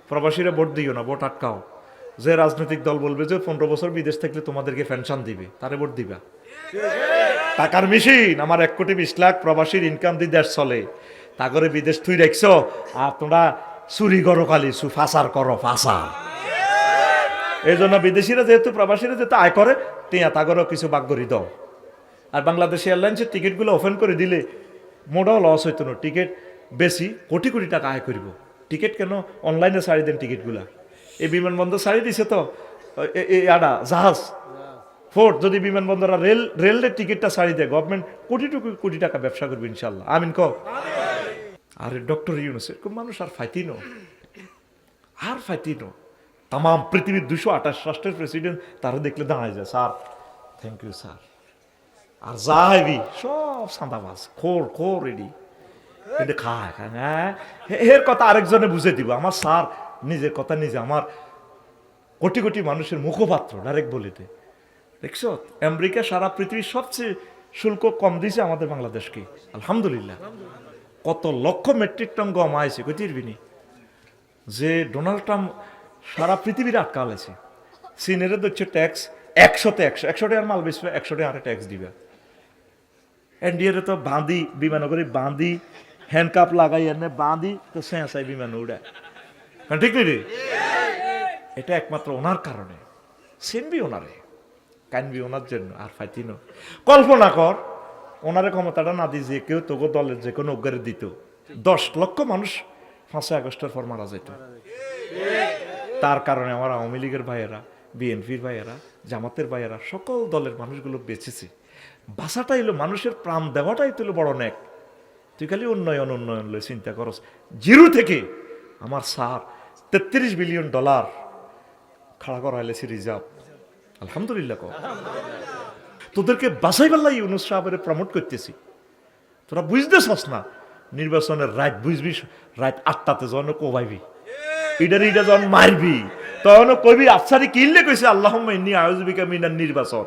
প্রবাসীরা ভোট দিও না, ভোট আটকাও। যে রাজনৈতিক দল বলবে যে 15 বছর বিদেশ থাকলে তোমাদেরকে পেনশন দিবে, তারে ভোট দিবা। টাকার মেশিন, আমার 1,20,00,000 প্রবাসীর ইনকাম দিয়ে দেশ চলে, তা করে বিদেশ তুই রাখছো, আর তোমরা চুরি করো, খালি ফাঁসার করো, ফাঁসার। এই জন্য বিদেশিরা যেহেতু, প্রবাসীরা যেহেতু আয় করে, টিয়া তাগরও কিছু বাগ্যরি দাও। আর বাংলাদেশ এয়ারলাইন্সের টিকিটগুলো ওপেন করে দিলে মোটাও লস হইতো না, টিকিট বেশি কোটি কোটি টাকা আয় করব। টিকিট কেন অনলাইনে ছাড়ি দেন টিকিটগুলা, এই বিমানবন্দর ছাড়ি দিছে তো, আডা জাহাজ ফোর্ট, যদি বিমানবন্দর আর রেলের টিকিটটা ছাড়ি দেয়, গভর্নমেন্ট কোটি কোটি টাকা ব্যবসা করবে ইনশাল্লাহ, আমিন কও। আরে ডক্টর ইউনূস এরকম মানুষ আর ফাইতিনো, আর ফাইতিনো। তাম পৃথিবীর 228 রাষ্ট্রের প্রেসিডেন্ট তারা দেখলে দাঁড়ায় যায়, স্যার থ্যাংক ইউ স্যার। আর যা হবি সব সাঁদাবাজ, খোর রেডি, কিন্তু খায় হ্যাঁ, এর কথা আরেকজনে বুঝে দিব। আমার স্যার নিজের কথা নিজে, আমার কোটি কোটি মানুষের মুখপাত্র, ডাইরেক্ট বলে দে। দেখছো, আমেরিকা সারা পৃথিবীর সবচেয়ে শুল্ক কম দিয়েছে আমাদের বাংলাদেশকে, আলহামদুলিল্লাহ। কত লক্ষ মেট্রিক টন গম আইছে কইতিরবিনি, যে ডোনাল্ড ট্রাম্প সারা পৃথিবীর আটকালেছে। চীনের হচ্ছে ট্যাক্স 100-তে 100 টাকার মাল বেচবে, 100 টাকা ট্যাক্স দিবে। ইন্ডিয়ারে তো বাঁধি, বিমানগরে বাঁধি, হ্যান্ডকাপ লাগাই এনে বাঁধি, তো সেঁসাই বিমান উড়ায়, ঠিক নেই রে? এটা একমাত্র ওনার কারণে, সেনবি ওনারে, কানবি ওনার জন্য। আর ফাইতিনো কল্পনা কর, ওনারে ক্ষমতাটা না দিয়ে যে কেউ তোকে দলের যে কোনো অজ্ঞারে দিত, 10 লক্ষ মানুষ 5ই আগস্টের পর মারা যেত। তার কারণে আমার আওয়ামী লীগের ভাইয়েরা, বিএনপির ভাইয়েরা, জামাতের ভাইয়েরা, সকল দলের মানুষগুলো বেঁচেছে। বাসাটাই হলো মানুষের প্রাণ দেওয়াটাই তো বড় নেক। তুই খালি উন্নয়ন লই চিন্তা করস। জিরো থেকে আমার স্যার $33 বিলিয়ন খাড়া করা হলেছে রিজার্ভ, আলহামদুলিল্লাহ। তোদেরকে বাসাই পাল্লাই ইউনূস সাহেবের প্রমোট করতেছি, তোরা বুঝতেছস না। নির্বাচনের রাত বুঝবি, রাত 8টাতে যখন কোবাইবি, ইডার যখন মারবি, তখন কবি আফসারি কিনলে কইছে আল্লাহুম্মা ইন্নী আউযু বিকা মিনান নির্বাচন।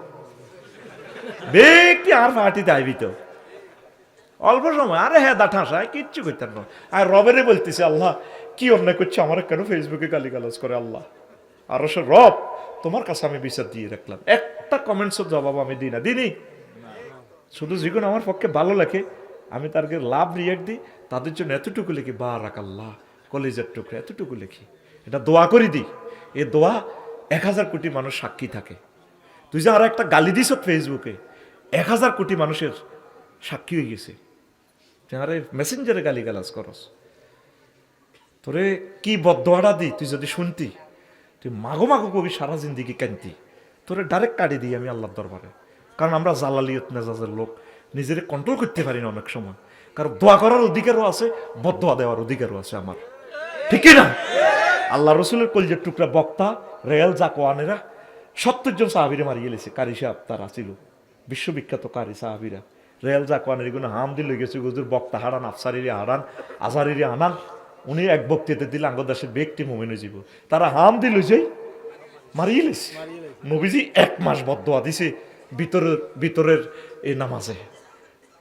ব্যক্তি আর পার্টিতে আইবি তো অল্প সময়, আরে হ্যাঁ দাঠাসায় কিচ্ছু করতেন না। আর রবেরে বলতেছে, আল্লাহ কি অন্যায় করছে, আমার কেন ফেসবুকে গালিগালাজ করে, আল্লাহ আর সে রব তোমার কাছে আমি বিচার দিয়ে রাখলাম, একটা কমেন্টসের জবাব আমি দিই না, দিনই। শুধু যেগুলো আমার পক্ষে ভালো লাগে আমি তারকে লাভ রিয়াক্ট দিই, তাদের জন্য এতটুকু লিখি, বারাক আল্লাহ, কলেজের টুকরে এতটুকু লিখি, এটা দোয়া করে দিই। এ দোয়া 1000 কোটি মানুষ সাক্ষী থাকে। তুই যে আর একটা গালি দিস ফেসবুকে, 1000 কোটি মানুষের সাক্ষী হয়ে গেছে। আরে মেসেঞ্জারে গালি গালাজ করস, তোরে কি বদদোয়াটা দি, তুই যদি শুনতি, তুই মাগো কবি সারা জিন্দিগি কানতি। তোরে ডাইরেক্ট কাটি দিই আমি আল্লাহর দরবারে। কারণ আমরা জালালিয়ত মেজাজের লোক, নিজের কন্ট্রোল করতে পারি না অনেক সময়। কারণ দোয়া করার অধিকারও আছে, বদদোয়া দেওয়ার অধিকারও আছে আমার, ঠিক না? আল্লাহ রসুলের কলজের টুকরা বক্তা রেয়াল জাকওয়ানেরা 70 জন সাহাবীরে মারিয়ে লেছে। কারি সাহেব তারা ছিল বিশ্ববিখ্যাত কারি সাহাবীরা। রেয়াল জাকওয়ানের এগুলো হাম দিল গেছে, হুজুর বক্তা হারান, আফসারিরে হারান, আজহারিরে আনান। উনি এক বক্তৃতা দিলে আঙ্গদাসের ব্যক্তি মুমিনে জীব, তারা হাম দিল যেই মারিয়ে লেছে। নবীজি 1 মাস বদদোয়া দিছে ভিতরের এই নামাজে।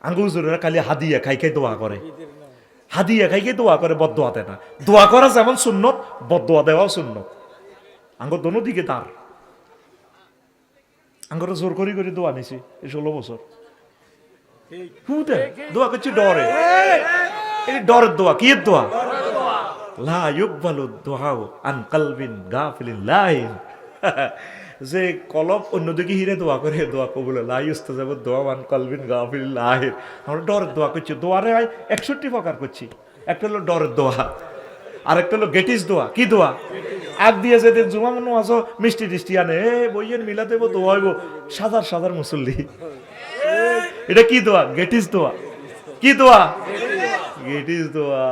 আঙ্গুজুরেরা খালি হাদিয়া খাই দোয়া করে, হাদিয়া খাইকে দোয়া করে, বদদোয়া দেয় না। দোয়া করা যেমন সুন্নত, বদদোয়া দেওয়াও সুন্নত। আঙ্গ দোনো দিকে তার আঙ্গরা জোর করি দোয়া নিছি এই 16 বছর। দোয়া করছি ডরে, এই ডরের দোয়া, কি এর দোয়া? লা ইউকবালু দুআউ আন কলবিন গাফিলিন লাইন। যে কলব অন্যদিকে হিরে দোয়া করে, দোয়া কবুল লা ইউস্তাজাবু দুআউ আন কলবিন গাফিলিন লাইন। আমরা ডরের দোয়া করছি, দোয়ারে 61 প্রকার করছি। একটা হলো ডরের দোয়া, আরেকটা হলো গেটিস দোয়া। কি দোয়া? আগ দিয়ে যেতে জুমা মনে আসো মিষ্টি টিষ্টি আনে, বইয়ের মিলা দেবো, দোয়া হইব সাজার মুসল্লি। এটা কি দোয়া? গেটিস দোয়া। কি দোয়া? গেটিস দোয়া।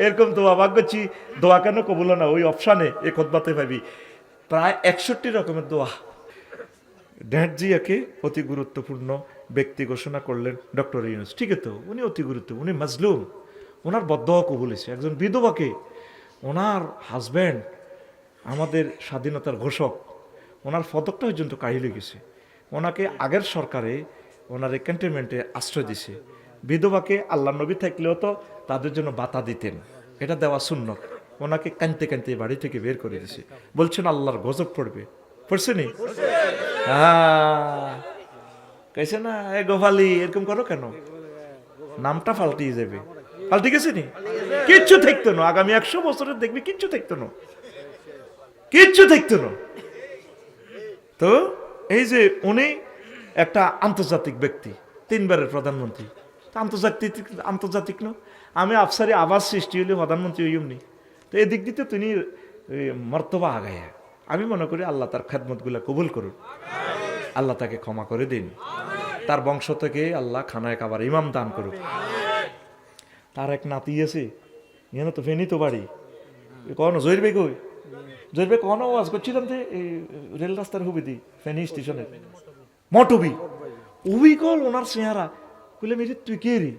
এরকম দোয়া ভাগ করছি। দোয়া কেন কবুল না? ওই অপশানে এ খুতবাতে পাবি প্রায় 61 রকমের দোয়া। ড্যাডজিয়াকে অতি গুরুত্বপূর্ণ ব্যক্তি ঘোষণা করলেন ডক্টর ইউনূস। ঠিক তো, উনি অতি গুরুত্বপূর্ণ, উনি মাজলুম, ওনার বদদোয়া কবুল হয়েছে। একজন বিধবাকে, ওনার হাজব্যান্ড আমাদের স্বাধীনতার ঘোষক, ওনার পদকটা পর্যন্ত কাহিল গেছে। ওনাকে আগের সরকারে ওনার ক্যান্টনমেন্টে আশ্রয় দিছে। বিধবাকে আল্লাহ নবী থাকলেও তো তাদের জন্য বাতা দিতেন, এটা দেওয়া সুন্নত। ওনাকে কানতে কানতে বাড়ি থেকে বের করে দিছে, বলছেন আল্লাহর গজব পড়বে। পড়ছে নি? কেছে না এ গোপালি এরকম করো কেন, নামটা পাল্টিয়ে যাবে। পাল্টে গেছে নি? কিচ্ছু থাকতো না, আগামী 100 বছরের দেখবি কিচ্ছু থাকতো না, কিচ্ছু থাকতো না। তো এই যে উনি একটা আন্তর্জাতিক ব্যক্তি, 3 বারের প্রধানমন্ত্রী, আন্তর্জাতিক আন্তর্জাতিক না, আমি আফসারি আবাস সৃষ্টি হলে প্রধানমন্ত্রী হইমনি। তো এদিক দিতে তিনি মর্তবা আগায়। আমি মনে করি আল্লাহ তার খেদমতগুলা কবুল করুন, আল্লাহ তাকে ক্ষমা করে দিন, তার বংশ থেকে আল্লাহ খানায় খাবার ইমাম দান করুক। তার এক নাতি আছে, এখানে তো ফেনি তো বাড়ি, কখনো জহির বেগ হই, জহির বেগ কখনো আওয়াজ করছিলাম যে এই রেল রাস্তার হুবিদি ফেনি স্টেশনে মটবি উবি কল ওনার চেহারা কইলে মেরে তুই কে রে?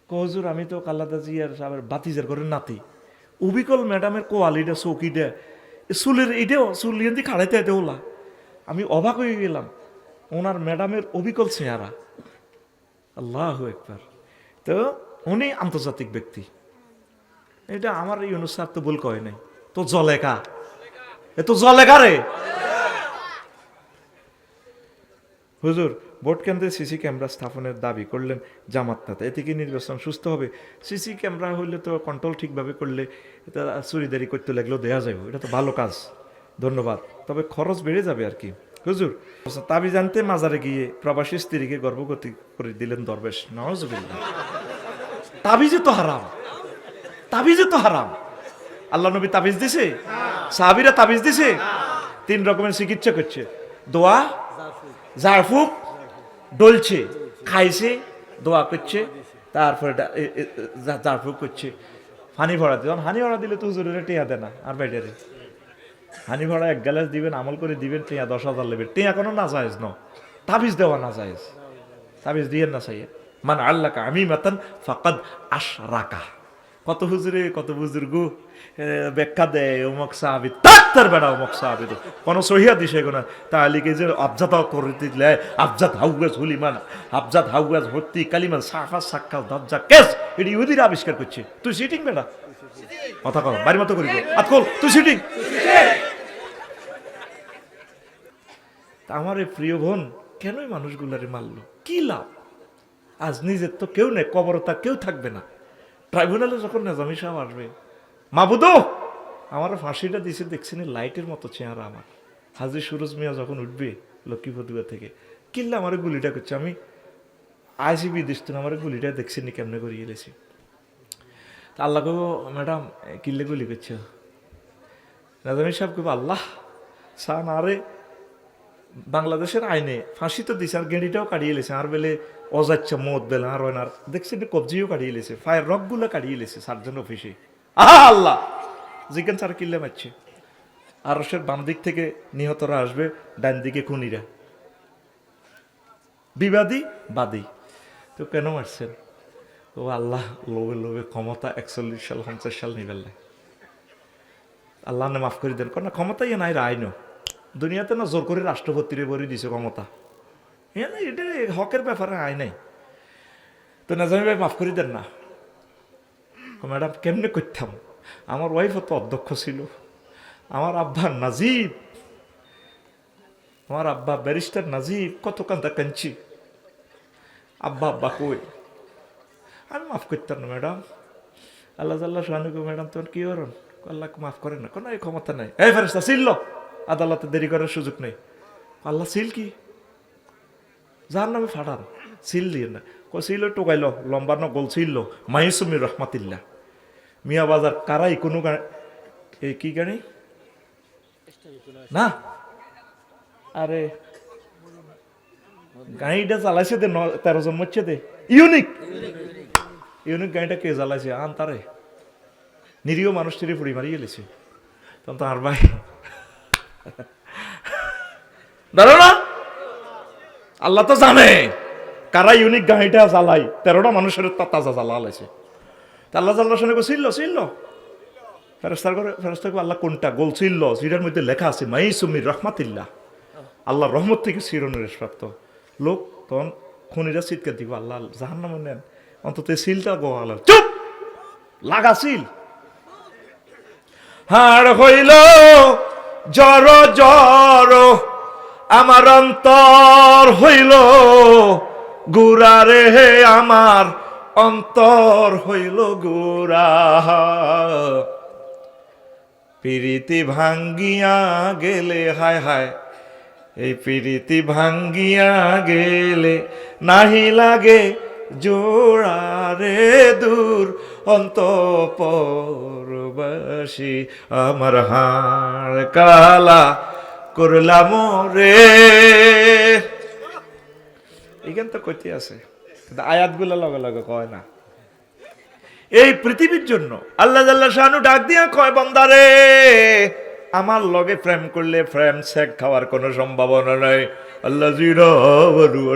কজুর আমি তো কাল্লাদাজি আর সাহেবের বাতিজার ঘরের নাতি। উবিকল ম্যাডামের কোয়ালিটা চৌকিটা চুলের এটাও চুল দিয়ে খাড়াইতে আইতে হলা। আমি অবাক হয়ে গেলাম, ওনার ম্যাডামের অবিকল চেহারা। আল্লাহু আকবার। তো উনি আন্তর্জাতিক ব্যক্তি, এটা আমার ইউনুস স্যার তো ভুল কয় নাই, তো জলেকা এ তো জলেকা রে। হুজুর ভোট কেন্দ্রে সিসি ক্যামেরা স্থাপনের দাবি করলেন জামাত নেতা, এতে কি নির্বাচন সুস্থ হবে? সিসি ক্যামেরা হইলে তো কন্ট্রোল ঠিকভাবে করলে এটা চুরিদারি করতে লাগলেও দেয়া যাবে, এটা তো ভালো কাজ, ধন্যবাদ। তবে খরচ বেড়ে যাবে আর কি। হুজুর তাবি জানতে মাজারে গিয়ে প্রবাসী স্ত্রীকে গর্ভবতী করে দিলেন দরবেশ, নাউজুবিল্লাহ। তাবিজে তো হারাম, তাবিজে তো হারাম। আল্লাহ নবী তাবিজ দিছে, সাহাবীরা তাবিজ দিছে। 3 রকমের চিকিৎসা করছে, দোয়া, জারফুক, ডলছে, খাইছে, দোয়া করছে, তারপরে জারফুক করছে, হানি ভরা দিবেন। হানি ভরা দিলে তো হুজুরের টিয়া দেয় না, আর বাইরে হানি ভরা 1 গ্লাস দিবেন, আমল করে দিবেন, টিয়া 10,000 লেবেন। টিয়া কোনো না জায়েজ ন, তাবিজ দেওয়া না জায়েজ, তাবিজ দিয়েন না চাইয়ে। মান আল্লাকা আমিমাতান ফাকাদ আশরাকা। কত হুজুরে কত বুজুর্গ ব্যাখ্যা দেয় অমুক সাহাবী, তার বেড়া অমুক সাহাবী তো কোনো সহিয়া দিছে না। তাহলে কি যে আবজাত করে দিলে আবজাত হাউগাজ হুলিমান আবজাত হাউগাজ ভর্তি কালিমান সাফা সাক্কাল দজ্জা কেস, এটি ইহুদিরা আবিষ্কার করছে। তুই সিটিং বেড়া কথা কও, বাড়ি মতো করিব আতকল, তুই সিটিং। আমার এই প্রিয় বোন কেনই মানুষগুলারে মারলো, কি লাভ? আজ নিজের তো কেউ নেই, কবর তার কেউ থাকবে না। ট্রাইব্যুনালে যখন নেজামি সাহেব আসবে, মাবুদো আমার ফাঁসিটা দিছে দেখছেন, লাইটের মতো চেহারা আমার। হাজি সুরজ মিয়া যখন উঠবে লক্ষ্মীপদুয়া থেকে, কিল্লা আমার গুলিটা করছে, আমি আইসি বিদেশ তো আমার গুলিটা দেখছেন কেমনে করিয়ে এলেছি। তা আল্লাহ কব, ম্যাডাম কিল্লে গুলি করছ? নেজামি সাহেব কব, আল্লাহ সান আরে বাংলাদেশের আইনে ফাঁসি তো দিছে, আর গেঁড়িটাও কাটিয়ে এলেছে, আর বেলে অজাচ্ছা মত বেলা আর ওনার দেখছেন কবজিও কাটিয়ে এলেছে, ফায়ার রক গুলো কাটিয়ে এলেছে সার্জন অফিসে। আল্লাহ জিজ্ঞান স্যার কিল্লে মারছে। আরশের বাম দিক থেকে নিহতরা আসবে, ডান দিকে খুনিরা, বিবাদী বাদী। তো কেন মারছেন? ও আল্লাহ লোভে লোভে ক্ষমতা 41 সাল 50 সাল নিবেল, আল্লাহ না মাফ করে দেন। না ক্ষমতাই নাই আইনও দুনিয়াতে না জোর করে রাষ্ট্রপতিরে বরি দিছে ক্ষমতা, এটা হকের ব্যাপারে আয় নাই। তো নাজামি ভাই মাফ করে দেন না। ম্যাডাম কেমনে করতাম, আমার ওয়াইফও তো অধ্যক্ষ ছিল, আমার আব্বা নাজিব, আমার আব্বা ব্যারিস্টার নাজিব, কত কান্দা কাঞ্চি, আব্বা আব্বা কই, আমি মাফ করতাম না ম্যাডাম। আল্লাহ আল্লাহ শাহানুকে, ম্যাডাম তোমার কি করেন? আল্লাহকে মাফ করেন না, কোনো এই ক্ষমতা নাই। এই ফেরেশতা ছিল, আদালতে দেরি করার সুযোগ নেই। আল্লাহ সিল কি যার নামে ফাটান, সিল দিয়ে না, সিল টোকাইল লম্বা ন গোল ছিল মাইসুমির রহমাতিল্লাহ মিয়া বাজার কারাই কোনো এই কি গাড়ি না, আরে গাড়িটা চালাইছে দে 13 জন মরছে দে, ইউনিক ইউনিক গাড়িটা কে চালাইছে? আন তারে নিরীহ মানুষ টেরে পুড়ি মারি গেলেছে। তখন তো আর ভাই ধরো না, আল্লাহ তো জানে কারা ইউনিক গাড়িটা জ্বালাই, 13টা মানুষের তাজা জ্বালা আলাইছে। আল্লাহ জাল্লা শুনে ছিল ছিল ফেরেস্তার করে, ফেরেস্তা আল্লাহ কোনটা গোল ছিল, যেটার মধ্যে লেখা আছে মাইসুমির রহমাতিল্লাহ, আল্লাহ রহমত থেকে চিরনিরেশ প্রাপ্ত লোক। তখন খুনিরা চিৎকার দিব, আল্লাহ জাহান্নামে নেন, অন্তত সিলটা গোয়াল চুপ লাগা সিল হাড় হইল জড় জড়, আমার অন্তর হইল গুড়া রে, আমার অন্তর হইল গুড়া। প্রীতি ভাঙ্গিয়া গেলে, হায় হায়, এই প্রীতি ভাঙ্গিয়া গেলে নাহি লাগে জোড়া রে, দূর অন্তঃপুরবাসী আমার হাড় কালা করলাম রে। এখান তো কইতে আছে, কিন্তু আয়াতগুলো লগে লগে কয় না। এই পৃথিবীর জন্য আল্লাহ জাল্লা শানু ডাক দিয়া কয়, বান্দারে আমার লগে প্রেম করলে প্রেম শেখ খাওয়ার কোনো সম্ভাবনা নাই। আল্লাহ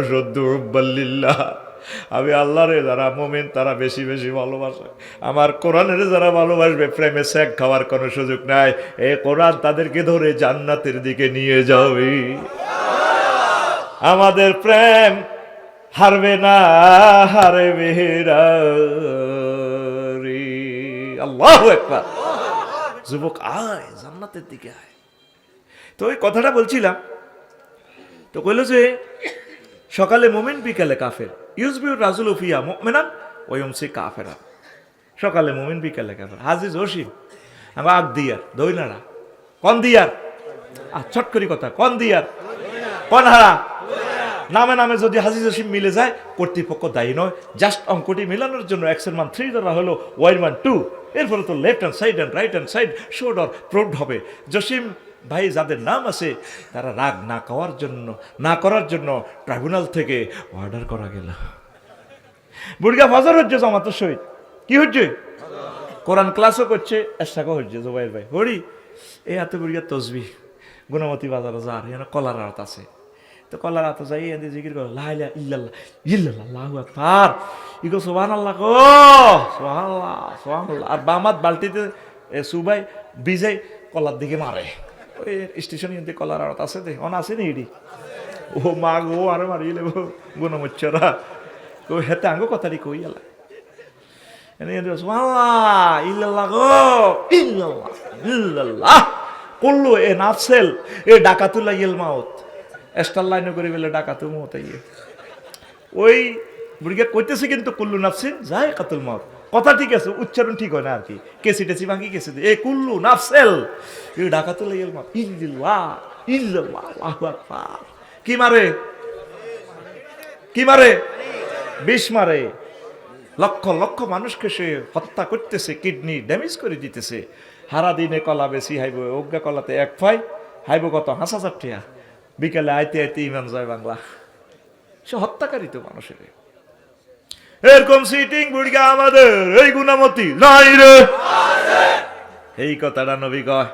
জিরাল্লিল্লাহ, আমি আল্লাহরে যারা মুমিন তারা বেশি বেশি ভালোবাসে, আমার কোরআনের যারা ভালোবাসবে প্রেমে শেখ খাওয়ার কোনো সুযোগ নাই। এই কোরআন তাদেরকে ধরে জান্নাতের দিকে নিয়ে যাবে। আমাদের প্রেম হারবে না, হারবে না। আল্লাহু আকবার। যুবক আয়, জান্নাতের দিকে আয়। তো ওই কথাটা বলছিলাম, তো কইল যে সকালে মুমিন বিকালে কাফের, ইউজবিউর রাজুল ফিয়া মুমিনান ওয়া ইউমসি কাফেরা। সকালে মুমিন বিকালে কাফের। হাজি জসিম আমার আগ দিয়ার দইনারা কোন দিয়ার, ছট করি কথা, কোন দিয়ার কোন হারা, নামে নামে যদি হাজি জসিম মিলে যায় কর্তৃপক্ষ দায়ী নয়। জাস্ট অঙ্কটি মিলানোর জন্য এক্সের মান 3 ধরা হলো, ওয়াই মান 2, এরপরে তো left hand side and right hand side showed or proved হবে। জসিম ভাই যাদের নাম আছে তারা রাগ না করার জন্য ট্রাইব্যুনাল থেকে অর্ডার করা গেল। বুড়িয়া ফজর হচ্ছে জামাতের সহিত, কি হচ্ছে কোরআন ক্লাসও করছে, এসাকও হচ্ছে জোবাইর ভাই হরি এই হাতে বুড়িয়া তসবি গুণমতি বাজারে যার এখানে কলার রাত আছে, তো কলার রাত যাই এনে জিকির করো লাইলা ইল্লাল্লাহ ইল্লাল্লাহ আল্লাহু আকবার, ইগো সুবহানাল্লাহ গো সুবহানাল্লাহ সুবহানাল্লাহ। আর বামাত বালতিতে সুবাই বিজাই কলার দিকে মারে। ওই স্টেশন ইন্তে কলার রাত আছে দে অন আছে নি এডি, ও মা গো আরে মারিলে গুণমচ্ছরা তো হেতে আঙ্গো কথাটি কই এলা এনে সুবহানাল্লাহ ইল্লাল্লাহ গো ইল্লাল্লাহ ইল্লাল্লাহ কুল্লু এ নাফসেল এ ডাকাতুল্লাহ ইল মাউত এস্টার লাইনে করে বলে ডাকাতু মত আইয়ে। ওই বুড়িকে কইতেছে কিন্তু কুল্লু নাফসিন যায় কাতুল মাউত, কথা ঠিক আছে, উচ্চারণ ঠিক হয় না আর কি, কেসি টেসি ভাঙি কেসি এ কুল্লু নাফসেল এ ডাকাতুল্লাহ ইল মাউত ইল্লাল্লাহ ইল্লাল্লাহ আল্লাহু আকবার। কি মারে কি মারে, বিষ মারে, লক্ষ লক্ষ মানুষকে সে হত্যা করতেছে, কিডনি ড্যামেজ করে দিতেছে। হারা দিনে কলা বেশি হাইব, অজ্ঞা কলাতে এক ফাই হাইব কত 5,000 টাকা, বিকালে আইতে আইতে ইমান যায় বাংলা। সে হত্যাকারী তো মানুষের। এরকম সিটিং বুড়িগা আমাদের এই গুণামতি নাই রে, এই কথাটা নবী কয়।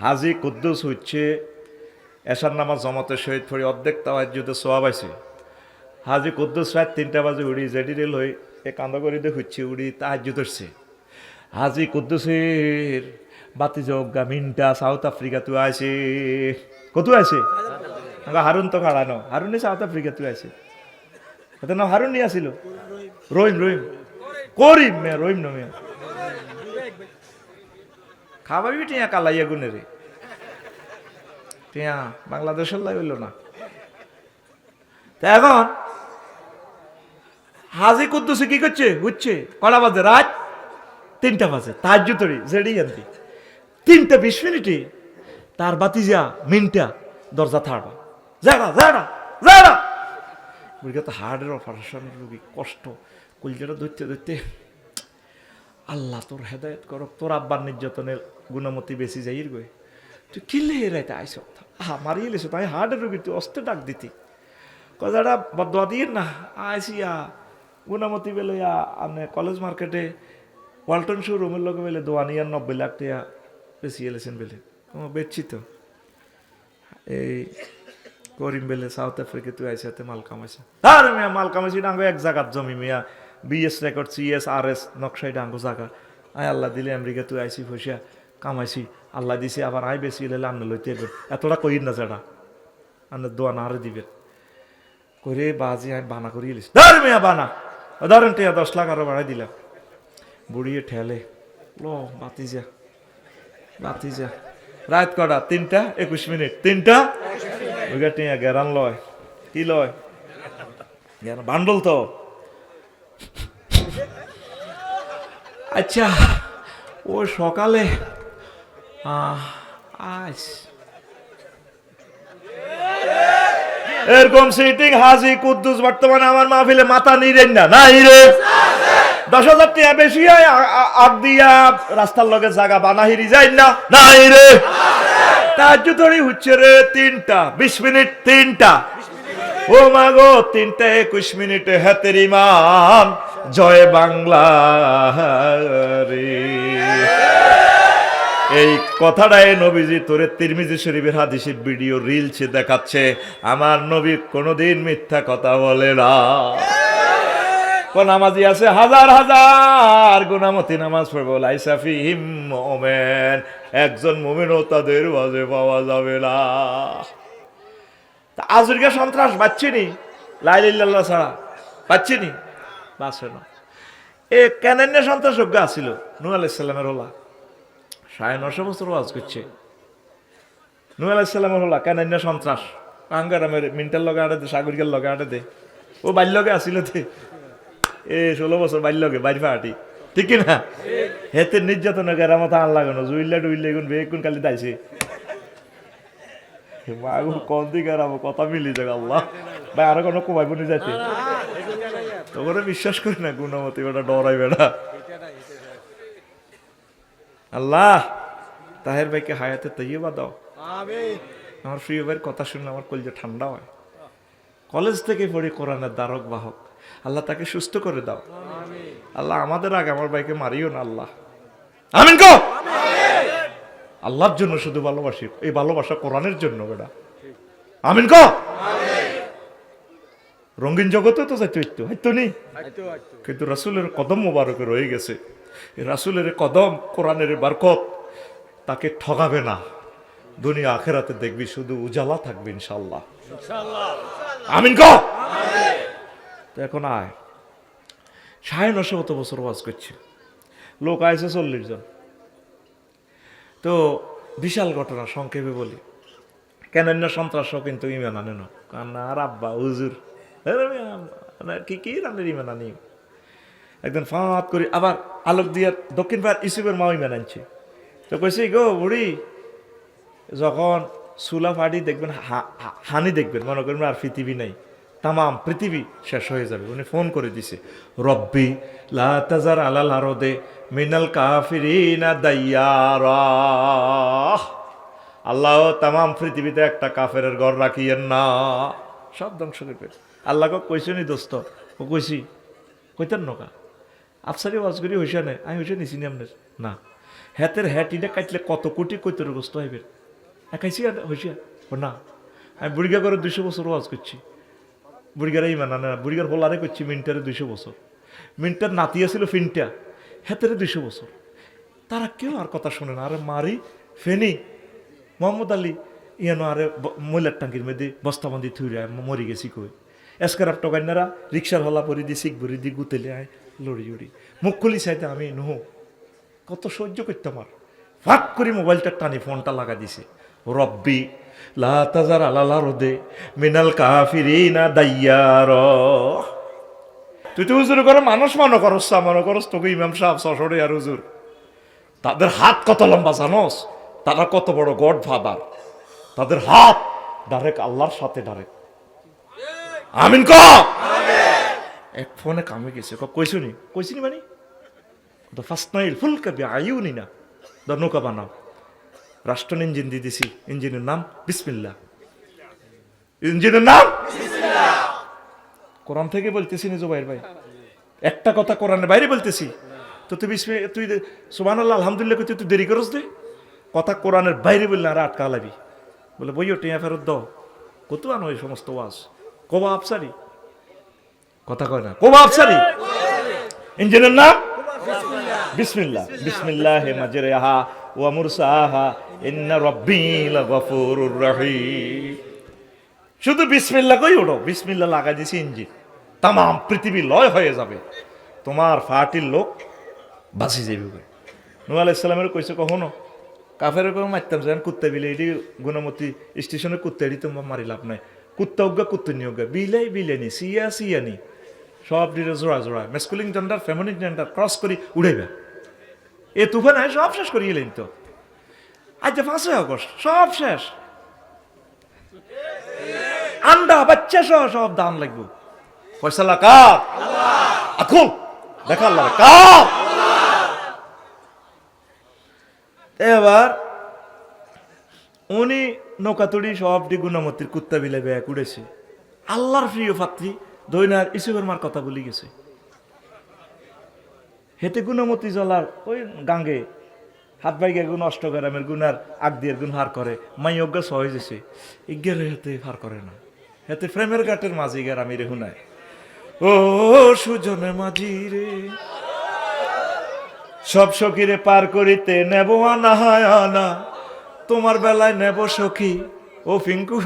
হাজি কুদ্দুস হচ্ছে এশার নামাজ জমাতের সহিত পড়ি অর্ধেক তাওয়াজ্জুদে সোয়াব আইছে। হাজি কুদ্দুস রাত 3টা বাজে উড়ি জেডি রেল হয়ে এ কান্দা করে দিয়ে হচ্ছে উড়ি তাহাজ্জুদ হচ্ছে। হাজি কুদ্দুসের বাতি জগা মিনটা সাউথ আফ্রিকা তুই আছে, কত আছে হারুন তো খাড়ানো, হারুনে সাউথ আফ্রিকা তুই আছে, এত নাম হারুন নিয়ে আসিল রহিম রহিম করিম মেয়া রহিম না মেয়া খাবাবি টিয়া কালাইয়া গুনে রে টিয়া বাংলাদেশের লাই হইল না। এখন হাজি কুদ্দুসে কি করছে হচ্ছে কলা বাজে রাত 3টা বাজে তাহাজ্জুদরি জেডি আনতি 3:20 মিনিটে তার বাতিজা মিনটা দরজা থাড়বা যারা যারা যারা বুড়িটা তো হার্টের অপারেশনের রোগী, কষ্ট কলজাটা ধরতে ধরতে আল্লাহ তোর হেদায়ত কর, তোর আব্বার নির্যাতনের গুণমতি বেশি যাইর গো, তুই কিনলে রাইতে আইস মারিয়ে লেছো তাই হার্টের রোগী তুই অস্তে ডাক দিতি কথাটা বদয়া দিয়ে না আইসিয়া গুণমতি বেলে আপনি কলেজ মার্কেটে ওয়ালটন শোরুমের লোক বেলে দোয়ানিয়া 90 লাখ টাকা বেশি এলেছেন বেলে বেচছি তো এই করিম বেলে সাউথ আফ্রিকা তুই আইসি হাতে মাল কামাইছে, আর মিয়া মাল কামাইছি ডাঙ্গো এক জায়গার জমি মিয়া বিএস রেকর্ড সিএস আর এস নকশাই ডাঙ্গো জায়গা আয় আল্লাহ দিলে আমেরিকা তুই আইসি ফসিয়া কামাইছি আল্লাহ দিছি আবার আই বেশি এলে আন্ন লইতে এতটা কইন না যারা আন্না দোয়া না আরে দিবেন করে বাজি আমি বানা করিয়ে এলিস ধর মিয়া বানা ধরেন টিয়া 10 লাখ আরো বাড়াই দিলাম। বুড়িয়ে ঠেলে লো বাতি যা বাতিজা রাত কটা 3টা 21 মিনিট 3টা ওইটা টিয়া গেরান লয় কি লয় বান্ডল তো আচ্ছা ও সকালে আজ এরকম সিটিং হাজি কুদ্দুস বর্তমানে আমার মাহফিলে মাথা নিরেন না নাই রে 10,000 টাকা বেশি হয় আগ দিয়া রাস্তার লগে জায়গা বানাহিরি যায় না নাই রে তাজ্জুদ ধরে হচ্ছে রে 3টা 20 মিনিট 3টা ও মাগো 3টা 21 মিনিটে হাতের ইমান জয় বাংলা রে এই কথাটাই নবীজি তোরে তিরমিজি শরীফের হাদিসের ভিডিও রিলসে দেখাচ্ছে আমার নবী কোনোদিন মিথ্যা কথা বলে না নামাজি আছে হাজার হাজার গুনামতি নামাজ পড়বো লাইসা ফিহিম মুমিন একজন মুমিনও তাদের মাঝে পাওয়া যাবে না আজকে সন্ত্রাস বাচ্চিনি লাইলিল্লাহ ছাড়া বাচ্চিনি বাঁচে না এ কেন সন্ত্রাসজ্ঞ আসিল নূহ আলাইহিস সালামের ওলা 950 বছর ওয়াজ করছে নূহ আলাইহিস সালামের ওলা কেন সন্ত্রাস আঙ্গারামের মিন্টার লগে আটে দে সাগরিকার লগে আটে দে ও বাইর লগে আসিল তে 16 বছর বাইর লগে বাইর ফাটি ঠিক না হেতে নির্যাতন গেরা মাথা আন লাগানো জুইল্লা ডুইল্লা গুন বেগুন কালি দাইছে মাগো কোন দিকে আর কথা মিলি যাক আল্লাহ ভাই আর কোনো কমাইব নি যাইতে তোরে বিশ্বাস করি না গুণমতি বেটা ডরাই বেটা আল্লাহ তাহের ভাইকে হায়াতে তৈয়বা দাও আমিন আমার প্রিয় ভাইয়ের কথা শুনে আমার কলিজা ঠান্ডা হয় কলেজ থেকে পড়ি কোরআনের দ্বারক বাহক আল্লাহ তাকে সুস্থ করে দাও আমিন আল্লাহ আমাদের আগে আমার ভাইকে মারিও না আল্লাহ আমিন গো আল্লাহর জন্য শুধু ভালোবাসি এই ভালোবাসা কোরআনের জন্য বেটা আমিন গো রঙিন জগতে তো যাইতে হইতো নি কিন্তু রাসূলের কদম মোবারকে রয়ে গেছে এই রাসূলের কদম কোরআনের বরকত তাকে ঠগাবে না দুনিয়া আখিরাতে দেখবি শুধু উজালা থাকবে ইনশাআল্লাহ আমিন গো তো এখন আয় 950 বছর ওয়াজ করছে লোক আইছে 40 জন তো বিশাল ঘটনা সংক্ষেপে বলি কেন সন্ত্রাস কিন্তু ইমান আনে না কারণ আর আব্বা হুজুর কি রান্নার ইমান আনি একদিন ফাঁত করি আবার আলোক দিয়ে দক্ষিণ পাড়ার ইসুফের মা ইমান আনছে তো কইছি গো বুড়ি যখন সুলা ফাটি দেখবেন হানি দেখবেন মনে করবেন আর পৃথিবী নাই তামাম পৃথিবী শেষ হয়ে যাবে উনি ফোন করে দিছে রব্বি লা তাজার আলাল আরদে মিনাল কাফিরিনা দাইয়ারা আল্লাহ তামাম পৃথিবীতে একটা কাফেরের ঘর রাখিয়েন না সব ধ্বংস করবে আল্লাহকে কইছি নি দোস্ত ও কইছি কইতেন নকা আফসারি ওয়াজ করি হইসা নেই আমি হইসা নিছি আপনার না হ্যাতের হ্যাটিটা কাটলে কত কোটি কৈতর গোস্ত হইবেন একাইছি হইসা ও না আমি বুড়িগা করে 200 বছর ওয়াজ করছি বুড়িগারাই মানা না বুড়িগার হোলারে করছি মিন্টারে 200 বছর মিন্টার নাতি আছিল ফিনটা হেতেরে 200 বছর তারা কেউ আর কথা শোনে না আরে মারি ফেনি মোহাম্মদ আলী ইয়ানো আরে ময়লার টাঙ্কির মধ্যে বস্তাবন্দি থুই মরি গেছি কই এসকার টকাইনারা রিক্সার হলা পরি দি সিক ভরি দি গুতেলে আয় লড়ি উড়ি মুখ খুলি চাইতে আমি নহু কত সহ্য করতাম আর ফাঁক করে মোবাইলটা টানি ফোনটা লাগা দিছে রব্বি লা তাজার আলাল আরদে মিনাল কাফিরিনা দাইয়ারা তুই তো হুজুর করে মানুষ মনে করস তোকে ইমাম সাহেব সশরে আর হুজুর তাদের হাত কত লম্বা জানোস তারা কত বড় গড ফাদার তাদের হাত ডাইরেক্ট আল্লাহর সাথে ডাইরেক্ট আমিন ক এক ফোনে কামে গেছে কইছিনি মানে তো ফার্স্ট নাইল ফুল কাবি আইউনি না দ নৌকা বানাও রাষ্ট্র ইঞ্জিন দিয়ে দিছি ইঞ্জিনের নাম বিসমিল্লাহ ইঞ্জিনের নাম বিসমিল্লাহ কোরআন থেকে বলতেছি নি জুবাইর ভাই একটা কথা কোরআনের বাইরে বলতেছি তো তুই সুবহানাল্লাহ আলহামদুলিল্লাহ কইতে তুই দেরি করস দে কথা কোরআনের বাইরে বললে আর আটকা লাবি বলে বইও টিয়া ফেরত দাও কত আনো এই সমস্ত ওয়াজ কোবা আফসারি কথা কয় না কোবা আফসারি ইঞ্জিনের নাম বিসমিল্লাহ বিসমিল্লাহি মাজরিহা ওয়া মুরসাহা ইন্না রাব্বী লাগফুরুর রহিম শুধু বিসমিল্লাহ কই ওঠো বিসমিল্লাহ লাগাই দিছি ইঞ্জিন তামাম পৃথিবী লয় হয়ে যাবে তোমার ফাটির লোক বাঁচি যাবে নূহ আলাইহিস সালামের কইছে কখনো কাফের করে মারতাম যেন কুত্তা বিলে এটি গুণমতি স্টেশনে কুত্তা এটি তোমার মারি লাভ নাই কুত্তা উজ্ঞা কুত্তা নিয়ে উজ্ঞা বিলে বিলেনি সিয়া সিয়ানি সব দিলে জোড়া জোড়া মেসকুলিং জেন্ডার ফেমিনিক জেন্ডার ক্রস করি উড়াইবা এ তুফান হয় সব শেষ করিয়ে এলেন তো আজ 5ই আগস্ট সব শেষ আন্ডা বাচ্চা সহ সব দাম লাগবে ফয়সালা কার আকুল দেখা আল্লাহ কার এবার উনি নৌকাতুড়ি সবটি গুণমতির কুত্তা বিলে ব্যাগ উড়েছে আল্লাহর প্রিয় পাত্রী দৈনার ইসুবের মার কথা বলি গেছে হেতে গুণমতি জলার ওই গাঙ্গে হাত বাইকে গুণ অষ্টগ্রামের গুণ আর আগ দিয়ে গুণ হার করে মাই অজ্ঞা সহজ এসে ইজ্ঞারে হেতে হার করে না হেতে প্রেমের ঘাটের মাঝি গের আমি রে হুনায় ও সুজনে মাঝি রে সব সখীরে পার করিতে নেব আনা হায় আনা তোমার বেলায় নেব সখী ও পিঙ্কু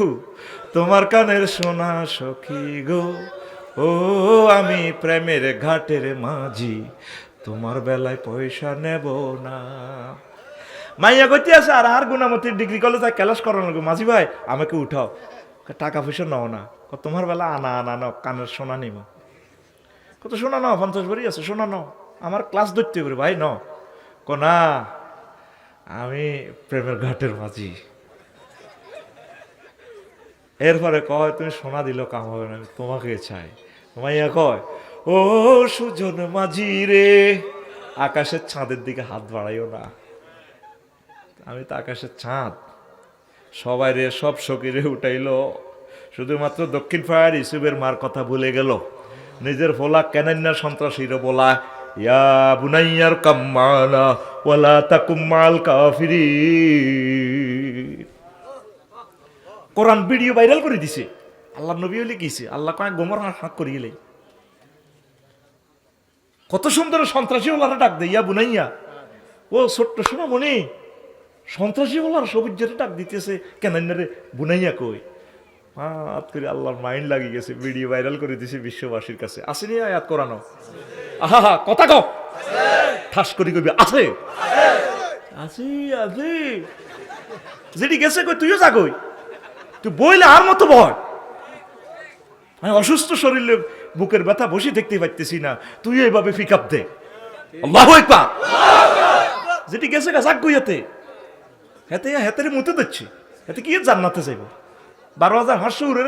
তোমার কানের সোনা সখী গো ও আমি প্রেমের ঘাটের মাঝি তোমার বেলায় পয়সা নেব না মাইয়া করতে আছে আর গুণামতির ডিগ্রি কলেজ ক্লাস করানো মাঝি ভাই আমাকে উঠাও টাকা পয়সা নাও না তোমার বেলা আনা আনা নাও কানের সোনা নিব কত সোনা নাও 50 ভরি আছে সোনা নাও আমার ক্লাস ধরতে করে ভাই ন না আমি প্রেমের ঘাটের মাঝি এরপরে কয় তুমি সোনা দিল কাম হবে না তোমাকে চাই মাইয়া কয় ও সুজন মাঝি রে আকাশের চাঁদের দিকে হাত বাড়াইও না আমি তো আকাশের চাঁদ সবাই রে সব সকিরে উঠাইলো শুধুমাত্র দক্ষিণ ফায়ার ইসুবের মার কথা ভুলে গেল নিজের ফোলা কেনান্যার সন্ত্রাসীরা বলা ইয়া বুনাইয়ার কাম্মানা ওয়ালা তাকুম্মাল কাফিরিন কোরআন ভিডিও ভাইরাল করে দিছে আল্লাহ নবী হলে গেছে আল্লাহ কয়েক গোমর হাঁক করিয়ে কত সুন্দর সন্ত্রাসী ওলারা ডাক দেয় ইয়া বুনাইয়া ও ছোট্ট শোনা মনে সন্ত্রাসী ওলার সবুজ ডাক দিতেছে কেনান্যারে বুনাইয়া কই হাত করে আল্লাহর মাইন্ড লাগিয়ে গেছে ভিডিও ভাইরাল করে দিছে বিশ্ববাসীর কাছে আসেনি আয়াত কোরআন আহা কথা কও ঠাস করি কইবি আছে আছে আছে যেটি গেছে কই তুইও যা কই তুই বইলে আর মতো ভয় আমি অসুস্থ শরীরে বুকের ব্যথা বসে দেখতে পাইতেছি না তুই এইভাবে পিক আপ দে আল্লাহু আকবার যেটি গেছে গা যাক কইয়াতে হেতে হেতেরে মুতে দিচ্ছি হেতে কি জান্নাতে যাইব 12,000 হাঁসু উড়ে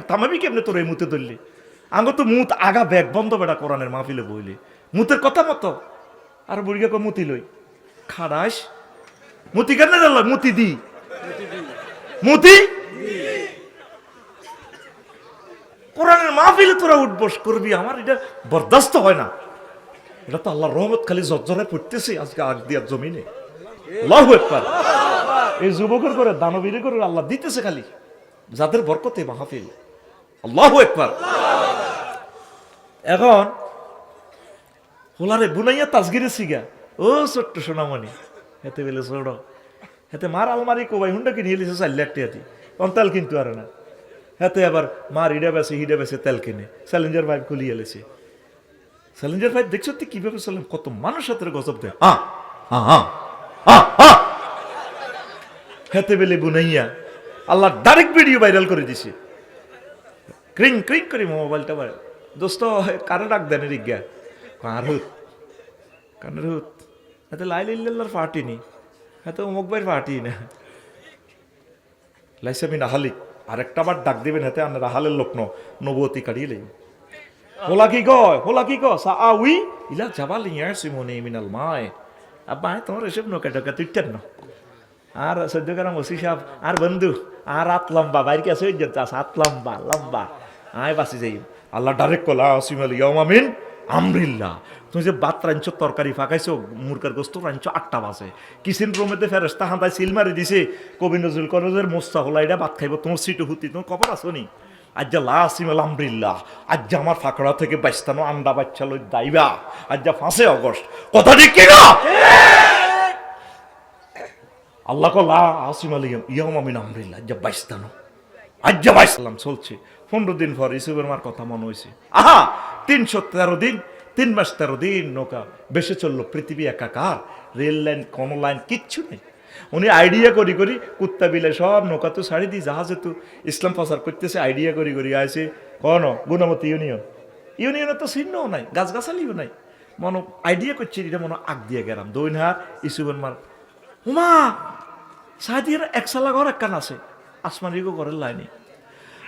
থামাবি কেমনে তোর এই মুতে ধরলি আঙ্গ তো মুত আগা ব্যাগ বন্ধ বেড়া কোরআনের মাহফিলে বইলে মুতের কথা মতো আর বুড়িকে কো মুতি লই খাড়াস মুতি কেন মুতি দি মুতি কোরআনের মাহফিলে তোরা উঠবস করবি আমার এটা বরদাস্ত হয় না এটা তো আল্লাহর রহমত খালি জর্জরে পড়তেছে আজকে আগ দিয়ার জমিনে আল্লাহু আকবার এই যুবকের করে দানবীর করে আল্লাহ দিতেছে খালি যাদের বরকতে মাহফিল আল্লাহু আকবার এখন হোলারে বুনাইয়া তাজগিরে সিগা ও ছোট্ট সোনামণি হেতে বেলে ছোট হেতে মার আলমারি কোবাই হুন্ডাকে নিয়ে লিছে 4 লাখ টাকা দিয়ে তেল কিন্তু আর না হেতে আবার মার হিডা বেছে তেল কিনে চ্যালেঞ্জার পাইপ খুলিয়ে লেছে চ্যালেঞ্জার পাইপ দেখছো তুই কিভাবে চলেন কত মানুষ হাতের গজব দেয় হেতে বেলে বুনাইয়া আল্লাহ ডাইরেক্ট ভিডিও ভাইরাল করে দিছে ক্রিং ক্রিং করে মোবাইলটা দোস্ত কারে ডাক দেন রিজ্ঞা কানের হুত হাতে লাইলার পার্টি নি হাতে অমুক ভাইয়ের পার্টি না লাইসামি নাহালিক আরেকটা বার ডাক দিবেন হাতে আন্না রাহালের লোক নবতী কাটিয়ে লেগে হোলা কি গো সা উই ইলা জাবাল ইয়াসিমুনি মিনাল মায় আব্বা তোমার এসব নৌকা টোকা তুইতেন না আর সদ্যকারাম ওসি সাহেব আর বন্ধু আর হাত লম্বা বাইরে কাছে হাত লম্বা লম্বা আয় বাসি যাই আল্লাহ ডাইরেক্ট কলা আসিম আলী ইয়ামিন আমরিল্লাহ তুমি যে ভাত রাঁধছো তরকারি ফাঁকাইছো মুরগার গোস্ত রাঁধছো 8টা বাজে কিচেন রুমেতে ফেরেস্তা হাঁটায় সিল মারি দিছে কবি নজরুল কলেজের মোস্তা হলা এটা ভাত খাইব তোমার সিটু হুতি তোমার খবর আসো নি আজ্জা লা আসিম আল আমরিল্লাহ আজ্জা আমার ফাঁকড়া থেকে বাইস্তানো আন্ডা বাচ্চা লই দাইবা আজ্জা 5 আগস্ট কথা ঠিক কিনা আল্লাহ কলা আসিম আলী ইয়ামিন আমরিল্লাহ আজ্জা বাইস্তানো আজ্জা বাইসালাম চলছে 15 দিন পর ইসুবের মার কথা মনে হয়েছে আহা 313 দিন 3 মাস 13 দিন নৌকা বেশি চললো পৃথিবী একাকার রেল লাইন কোন লাইন কিচ্ছু নেই উনি আইডিয়া করি করি কুত্তা বিলে সব নৌকা তো ছাড়ি দিয়ে জাহাজে তো ইসলাম প্রচার করতেছে, আইডিয়া করি করি আইছে কন গুণমতী ইউনিয়নের তো চিহ্নও নাই, গাছগাছালিও নাই, মনে আইডিয়া করছে এটা মনে আগ দিয়ে গেলাম দৈন হার ইসুবন মার হুমা সাহায্যের একসালা ঘর একখান আছে আসমানিগো ঘরের লাইনে